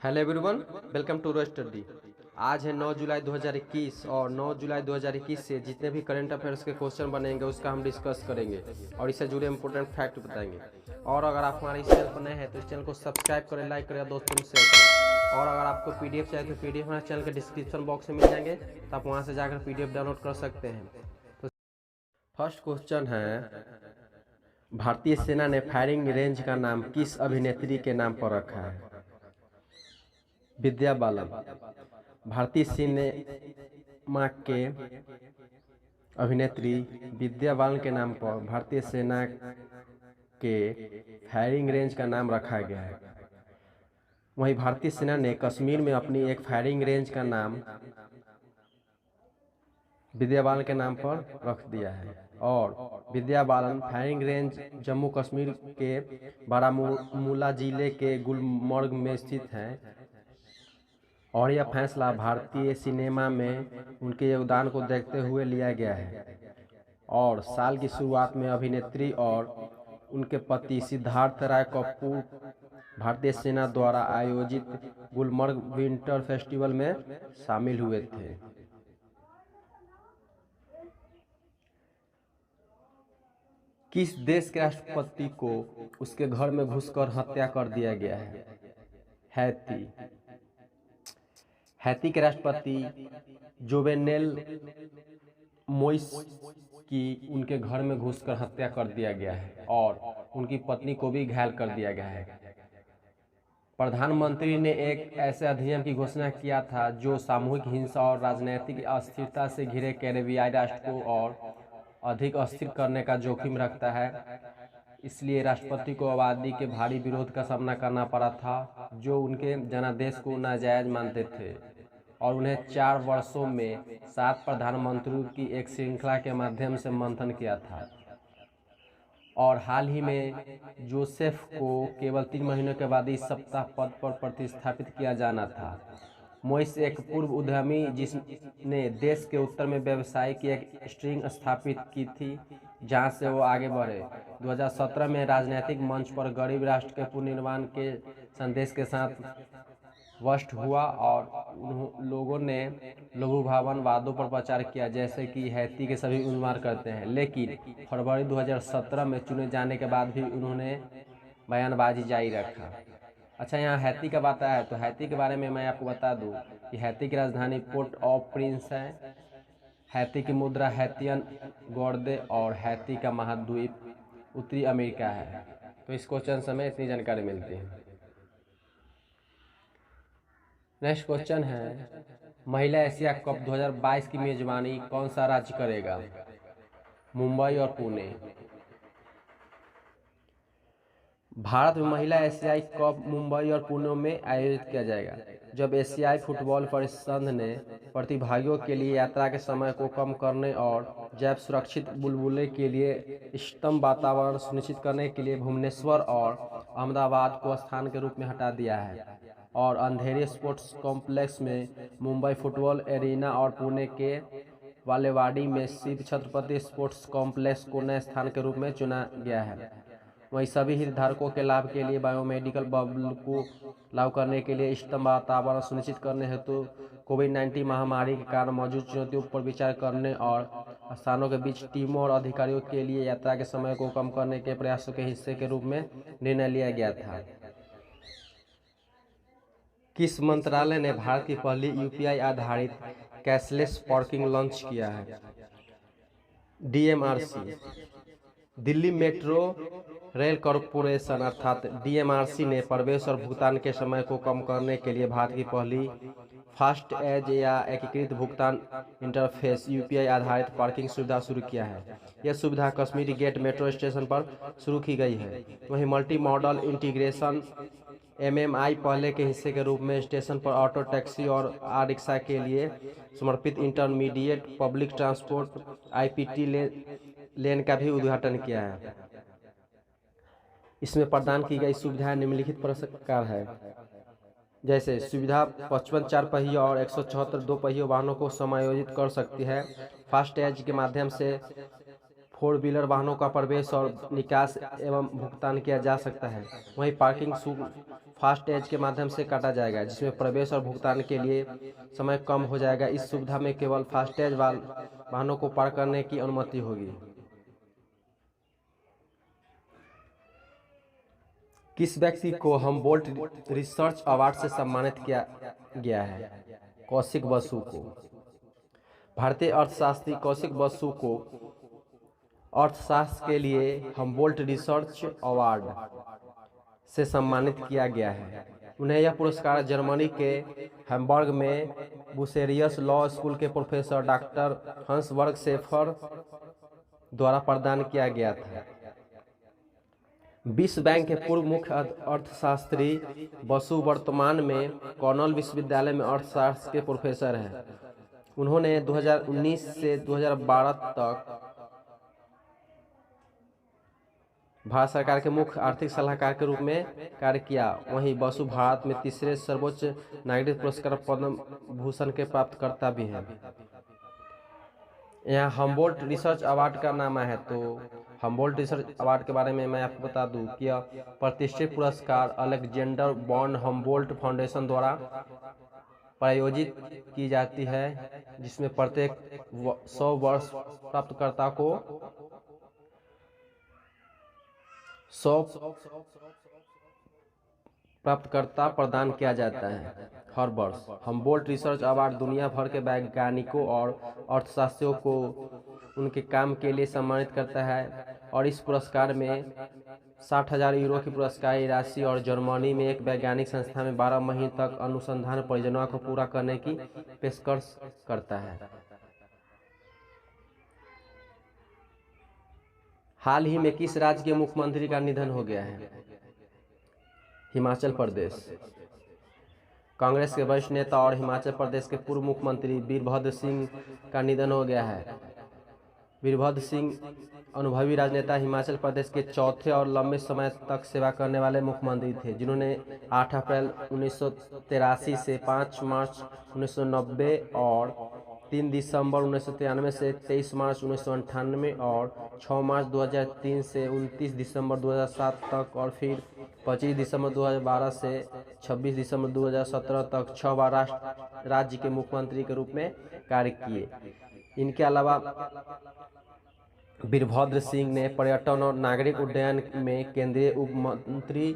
Hello everyone, welcome to रो study. आज है 9 जुलाई 2021 और 9 जुलाई 2021 से जितने भी करंट अफेयर्स के क्वेश्चन बनेंगे उसका हम डिस्कस करेंगे और इससे जुड़े इंपॉर्टेंट फैक्ट बताएंगे। और अगर आप हमारे इस चैनल पर नए हैं तो इस चैनल को सब्सक्राइब करें, लाइक करें, दोस्तों में शेयर करें। और अगर आपको पीडीएफ चाहिए तो पीडीएफ हमारे चैनल के डिस्क्रिप्शन बॉक्स में मिल जाएंगे, तो आप वहाँ से जाकर पीडीएफ डाउनलोड कर सकते हैं। तो फर्स्ट क्वेश्चन है, भारतीय सेना ने फायरिंग रेंज का नाम किस अभिनेत्री के नाम पर रखा है? विद्या बालन। भारतीय सिनेमा के अभिनेत्री विद्या बालन के नाम पर भारतीय सेना के फायरिंग रेंज का नाम रखा गया है। वहीं भारतीय सेना ने कश्मीर में अपनी एक फायरिंग रेंज का नाम विद्या बालन के नाम पर रख दिया है। और विद्या बालन फायरिंग रेंज जम्मू कश्मीर के बारामूला जिले के गुलमर्ग में स्थित है। और यह फैसला भारतीय सिनेमा में उनके योगदान को देखते हुए लिया गया है। और साल की शुरुआत में अभिनेत्री और उनके पति सिद्धार्थ राय कपूर भारतीय सेना द्वारा आयोजित गुलमर्ग विंटर फेस्टिवल में शामिल हुए थे। किस देश के राष्ट्रपति को उसके घर में घुसकर हत्या कर दिया गया है? हैती। हैती के राष्ट्रपति जोवेनेल मोइस की उनके घर में घुसकर हत्या कर दिया गया है और उनकी पत्नी को भी घायल कर दिया गया है। प्रधानमंत्री ने एक ऐसे अधिनियम की घोषणा किया था जो सामूहिक हिंसा और राजनीतिक अस्थिरता से घिरे कैरेबियाई राष्ट्र को और अधिक अस्थिर करने का जोखिम रखता है। इसलिए राष्ट्रपति को आबादी के भारी विरोध का सामना करना पड़ा था, जो उनके जनादेश को नाजायज मानते थे और उन्हें 4 वर्षों में 7 प्रधानमंत्रियों की एक श्रृंखला के माध्यम से मंथन किया था। और हाल ही में जोसेफ को केवल 3 महीनों के बाद इस सप्ताह पद पर प्रतिस्थापित किया जाना था। मोइस एक पूर्व उद्यमी जिसने देश के उत्तर में व्यवसाय की एक स्ट्रिंग स्थापित की थी जहां से वो आगे बढ़े। 2017 में राजनीतिक मंच पर गरीब राष्ट्र के पुनर्निर्माण के संदेश के साथ वस्ट हुआ और लोगों ने लघुभावन वादों पर प्रचार किया जैसे कि हैती के सभी उम्मीदवार करते हैं। लेकिन फरवरी 2017 में चुने जाने के बाद भी उन्होंने बयानबाजी जारी रखा। अच्छा, यहाँ हैती का बात आया तो हैती के बारे में मैं आपको बता दूं कि हैती की राजधानी पोर्ट ऑफ प्रिंस है। हैती की मुद्रा हैतियन गोर्दे और हैती का महाद्वीप उत्तरी अमेरिका है। तो इस क्वेश्चन से हमें इतनी जानकारी मिलती है। नेक्स्ट क्वेश्चन है, महिला एशिया कप 2022 की मेजबानी कौन सा राज्य करेगा? मुंबई और पुणे। भारत में महिला एशियाई कप मुंबई और पुणे में आयोजित किया जाएगा। जब एशियाई फुटबॉल परिषद ने प्रतिभागियों के लिए यात्रा के समय को कम करने और जैव सुरक्षित बुलबुले के लिए इष्टतम वातावरण सुनिश्चित करने के लिए भुवनेश्वर और अहमदाबाद को स्थान के रूप में हटा दिया है और अंधेरी स्पोर्ट्स कॉम्प्लेक्स में मुंबई फुटबॉल एरिना और पुणे के वालेवाड़ी में स्थित छत्रपति स्पोर्ट्स कॉम्प्लेक्स को नए स्थान के रूप में चुना गया है। वहीं सभी हितधारकों के लाभ के लिए बायोमेडिकल बबल को लागू करने के लिए इष्टतम वातावरण सुनिश्चित करने हेतु कोविड-19 महामारी के कारण मौजूद चुनौतियों पर विचार करने और स्थानों के बीच टीमों और अधिकारियों के लिए यात्रा के समय को कम करने के प्रयासों के हिस्से के रूप में निर्णय लिया गया था। किस मंत्रालय ने भारत की पहली यूपीआई आधारित कैशलेस पार्किंग लॉन्च किया है? DMRC. Delhi metro rail corporation अर्थात डीएमआरसी ने प्रवेश और भुगतान के समय को कम करने के लिए भारत की पहली फास्ट एज या एकीकृत भुगतान इंटरफेस यूपीआई आधारित पार्किंग सुविधा शुरू किया है। यह सुविधा कश्मीरी गेट मेट्रो स्टेशन पर शुरू की गई है। वहीं मल्टी मॉडल इंटीग्रेशन एमएमआई पहले के हिस्से के रूप में स्टेशन पर ऑटो टैक्सी और ई रिक्शा के लिए समर्पित इंटरमीडिएट पब्लिक ट्रांसपोर्ट आईपीटी लेन का भी उद्घाटन किया है। इसमें प्रदान की गई सुविधाएं निम्नलिखित प्रकार है, जैसे सुविधा 55 4 पहिया और 174 2 पहिया वाहनों को समायोजित कर सकती है। फास्टैग के माध्यम से 4 व्हीलर वाहनों का प्रवेश और निकास एवं भुगतान किया जा सकता है। वहीं पार्किंग फास्ट एज के माध्यम से काटा जाएगा, जिसमें प्रवेश और भुगतान के लिए समय कम हो जाएगा। इस सुविधा में केवल फास्टैग वाहनों को पार करने की अनुमति होगी। किस व्यक्ति को हम्बोल्ट रिसर्च अवार्ड से सम्मानित किया गया है? कौशिक बसु को। भारतीय अर्थशास्त्री कौशिक बसु को अर्थशास्त्र के लिए हम्बोल्ट रिसर्च अवार्ड से सम्मानित किया गया है। उन्हें यह पुरस्कार जर्मनी के हैम्बर्ग में बुसेरियस लॉ स्कूल के प्रोफेसर डॉक्टर हंसबर्ग शेफर द्वारा प्रदान किया गया था। विश्व बैंक के पूर्व मुख्य अर्थशास्त्री बसु वर्तमान में कॉर्नेल विश्वविद्यालय में अर्थशास्त्र के प्रोफेसर हैं। उन्होंने 2019 से 2012 तक भारत सरकार के मुख्य आर्थिक सलाहकार के रूप में कार्य किया। वहीं बसु भारत में तीसरे सर्वोच्च नागरिक पुरस्कार पद्म भूषण के प्राप्तकर्ता भी हैं। यहाँ हम्बोल्ट रिसर्च अवार्ड का नाम है, तो हम्बोल्ट रिसर्च अवार्ड के बारे में मैं आपको बता दूं कि यह प्रतिष्ठित पुरस्कार अलेक्जेंडर वॉन हम्बोल्ट फाउंडेशन द्वारा प्रायोजित की जाती है, जिसमें प्रत्येक 100 वर्ष प्राप्तकर्ता को 100 प्राप्तकर्ता प्रदान किया जाता है हर वर्ष। हम्बोल्ट रिसर्च अवार्ड दुनिया भर के वैज्ञानिकों और अर्थशास्त्रियों को उनके काम के लिए सम्मानित करता है और इस पुरस्कार में 60,000 यूरो की पुरस्कार राशि और जर्मनी में एक वैज्ञानिक संस्था में 12 महीने तक अनुसंधान परियोजना को पूरा करने की पेशकश करता है। हाल ही में किस राज्य के मुख्यमंत्री का निधन हो गया है? हिमाचल प्रदेश। कांग्रेस के वरिष्ठ नेता और हिमाचल प्रदेश के पूर्व मुख्यमंत्री वीरभद्र सिंह का निधन हो गया है। वीरभद्र सिंह अनुभवी राजनेता, हिमाचल प्रदेश के चौथे और लंबे समय तक सेवा करने वाले मुख्यमंत्री थे, जिन्होंने 8 अप्रैल 1983 से 5 मार्च 1990 और 3 दिसंबर 1993 से 23 मार्च 1998 और 6 मार्च 2003 से 29 दिसंबर 2007 तक और फिर 25 दिसंबर 2012 से 26 दिसंबर 2017 तक 6 बार राज्य के मुख्यमंत्री के रूप में कार्य किए। इनके अलावा वीरभद्र सिंह ने पर्यटन और नागरिक उड्डयन में केंद्रीय उप मंत्री,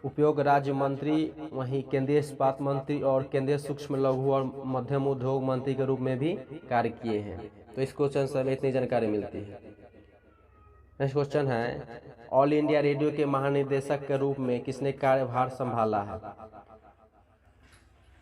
उपयोग राज्य मंत्री, वहीं केंद्रीय इस्पात मंत्री और केंद्रीय सूक्ष्म लघु और मध्यम उद्योग मंत्री के रूप में भी कार्य किए हैं। तो इस क्वेश्चन से हमें इतनी जानकारी मिलती है। नेक्स्ट क्वेश्चन है, ऑल इंडिया रेडियो के महानिदेशक के रूप में किसने कार्यभार संभाला है?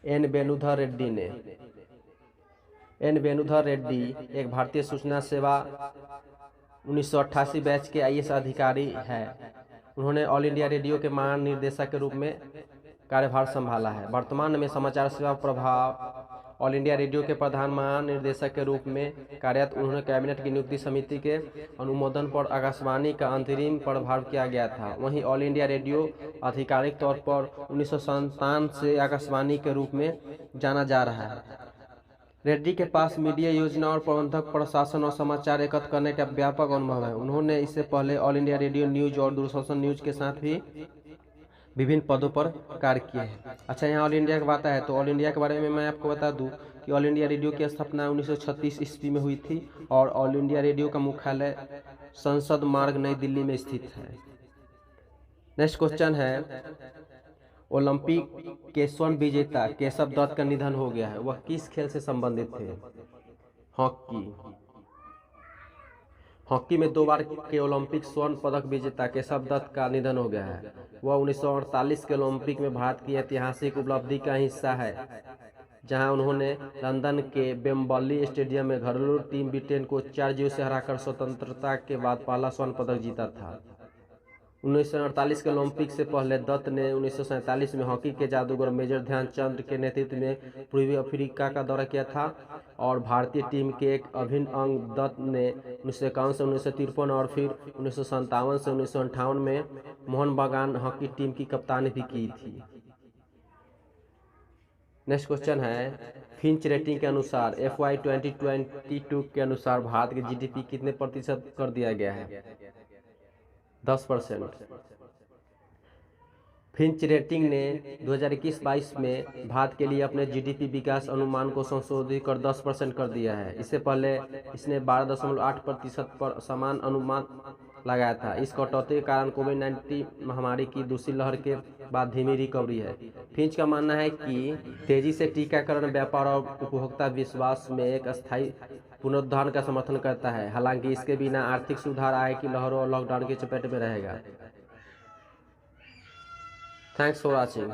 एन वेणुधर रेड्डी ने। एन वेणुधर रेड्डी एक भारतीय सूचना सेवा 1988 बैच के IAS अधिकारी हैं। उन्होंने ऑल इंडिया रेडियो के महानिदेशक के रूप में कार्यभार संभाला है। वर्तमान में समाचार सेवा प्रभाग ऑल इंडिया रेडियो के प्रधान महानिदेशक के रूप में कार्यरत। उन्होंने कैबिनेट की नियुक्ति समिति के अनुमोदन पर आकाशवाणी का अंतरिम प्रभार किया गया था। वहीं ऑल इंडिया रेडियो आधिकारिक तौर पर 1997 से आकाशवाणी के रूप में जाना जा रहा है। रेड्डी के पास मीडिया योजना और प्रबंधक, प्रशासन और समाचार एकत्र करने का व्यापक अनुभव है। उन्होंने इससे पहले ऑल इंडिया रेडियो न्यूज और दूरदर्शन न्यूज के साथ भी विभिन्न पदों पर कार्य किए हैं। अच्छा, यहाँ ऑल इंडिया की बात है तो ऑल इंडिया के बारे में मैं आपको बता दूं कि ऑल इंडिया रेडियो की स्थापना 1936 ईस्वी में हुई थी और ऑल इंडिया रेडियो का मुख्यालय संसद मार्ग नई दिल्ली में स्थित है। नेक्स्ट क्वेश्चन है, ओलंपिक के स्वर्ण विजेता केशव दत्त का निधन हो गया है। वह किस खेल से संबंधित थे? हॉकी। हॉकी में 2 बार के ओलंपिक स्वर्ण पदक विजेता केशव दत्त का निधन हो गया है। वह 1948 के ओलंपिक में भारत की ऐतिहासिक उपलब्धि का हिस्सा है, जहां उन्होंने लंदन के वेम्बली स्टेडियम में घरेलू टीम ब्रिटेन को 4-0 से हराकर स्वतंत्रता के बाद पहला स्वर्ण पदक जीता था। 1948 के ओलंपिक से पहले दत्त ने 1947 में हॉकी के जादूगर मेजर ध्यानचंद के नेतृत्व में पूर्वी अफ्रीका का दौरा किया था और भारतीय टीम के एक अभिन्न अंग दत्त ने 1951 से 1953 और फिर 1957 से 1958 में मोहन बागान हॉकी टीम की कप्तानी भी की थी। नेक्स्ट क्वेश्चन है, फिंच रेटिंग के अनुसार FY 2022 के अनुसार भारत के GDP कितने प्रतिशत कर दिया गया है? 10%। फिंच रेटिंग ने 2021-22 में भारत के लिए अपने जीडीपी विकास अनुमान को संशोधित कर 10% कर दिया है। इससे पहले इसने 12.8% पर समान अनुमान लगाया था। इस कटौती के कारण कोविड-19 महामारी की दूसरी लहर के बाद धीमी रिकवरी है। फिंच का मानना है कि तेजी से टीकाकरण, व्यापार और उपभोक्ता विश्वास में एक अस्थायी पुनरुद्धार का समर्थन करता है। हालांकि इसके बिना आर्थिक सुधार आय की लहरों और लॉकडाउन की चपेट में रहेगा। Thanks for watching.